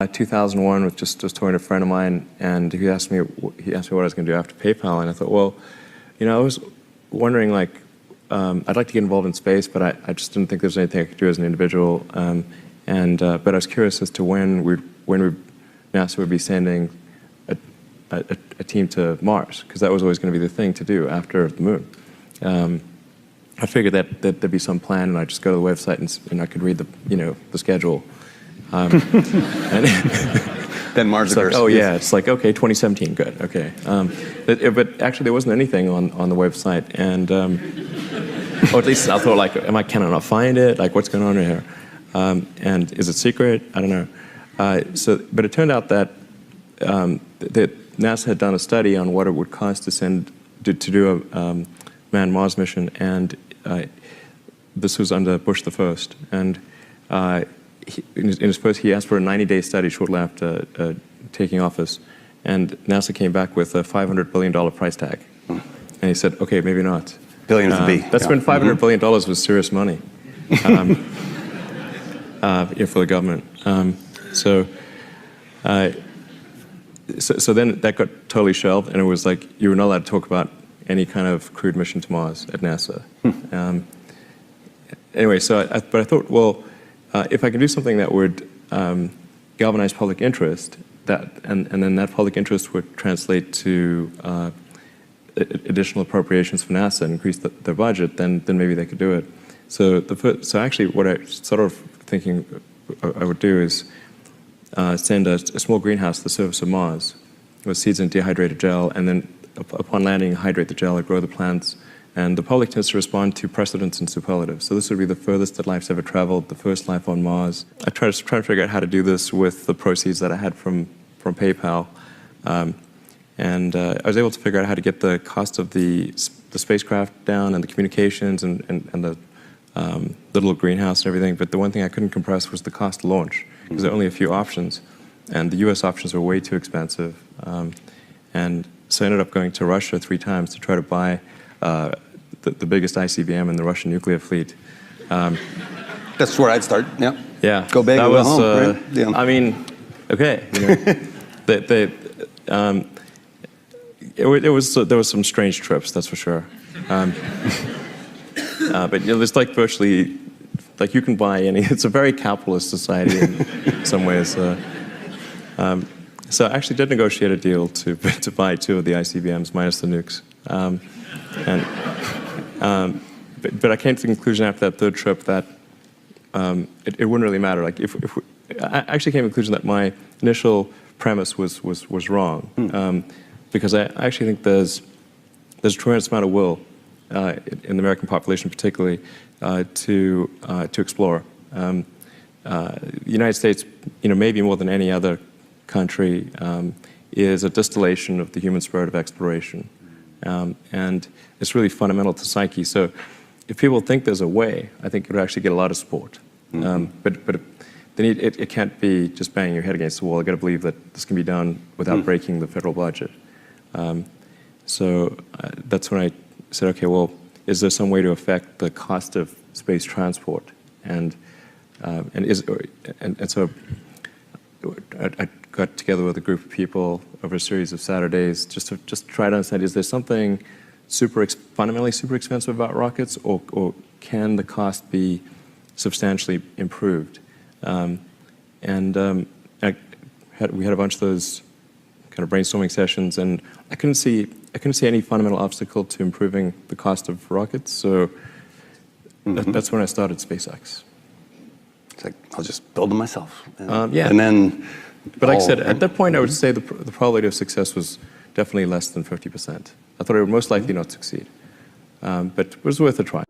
2001 with just talking to a friend of mine, and he asked me what I was going to do after PayPal, and I thought, well, I was wondering, like, I'd like to get involved in space, but I just didn't think there was anything I could do as an individual, but I was curious as to when NASA would be sending a team to Mars, because that was always going to be the thing to do after the moon. I figured that there'd be some plan, and I'd just go to the website and I could read the schedule. And then Mars occurs. Like, oh yeah, it's like, okay, 2017, good, okay. But actually there wasn't anything on the website, and or at least I thought, like, can I not find it? Like, what's going on here? And is it secret? I don't know. But it turned out that NASA had done a study on what it would cost to do a manned Mars mission, and this was under Bush the First, and in his first, he asked for a 90-day study shortly after taking office, and NASA came back with a $500 billion price tag. And he said, okay, maybe not. Billion with a B. That's when $500 billion was serious money for the government. So then that got totally shelved, and it was like you were not allowed to talk about any kind of crewed mission to Mars at NASA. Anyway, but I thought, well, if I can do something that would galvanize public interest, and then that public interest would translate to additional appropriations for NASA and increase their budget, then maybe they could do it. So actually, what I sort of thinking I would do is send a small greenhouse to the surface of Mars with seeds in dehydrated gel, and then upon landing, hydrate the gel and grow the plants. And the public tends to respond to precedents and superlatives. So this would be the furthest that life's ever traveled, the first life on Mars. I tried to figure out how to do this with the proceeds that I had from PayPal. And I was able to figure out how to get the cost of the spacecraft down, and the communications, and the little greenhouse and everything. But the one thing I couldn't compress was the cost to launch, because there are only a few options. And the US options were way too expensive. And so I ended up going to Russia 3 times to try to buy the biggest ICBM in the Russian nuclear fleet. That's where I'd start. Yeah. Yeah. Go big or go home. Right? Yeah. I mean, okay. There was some strange trips, that's for sure. But there's like virtually, like, you can buy any. It's a very capitalist society in some ways. So I actually did negotiate a deal to buy 2 of the ICBMs minus the nukes. But I came to the conclusion after that 3rd trip that it wouldn't really matter. Like, I actually came to the conclusion that my initial premise was wrong, because I actually think there's a tremendous amount of will in the American population, particularly, to explore. The United States, maybe more than any other country, is a distillation of the human spirit of exploration. And it's really fundamental to psyche. So if people think there's a way, I think it would actually get a lot of support. But it can't be just banging your head against the wall. You've got to believe that this can be done without breaking the federal budget. So that's when I said, okay, well, is there some way to affect the cost of space transport? And so I got together with a group of people over a series of Saturdays just to try to understand, is there something fundamentally super expensive about rockets, or can the cost be substantially improved? We had a bunch of those kind of brainstorming sessions, and I couldn't see any fundamental obstacle to improving the cost of rockets. So that's when I started SpaceX. It's like, I'll just build them myself. Yeah. And then, but like I said, at that point, I would say the probability of success was definitely less than 50%. I thought it would most likely not succeed, but it was worth a try.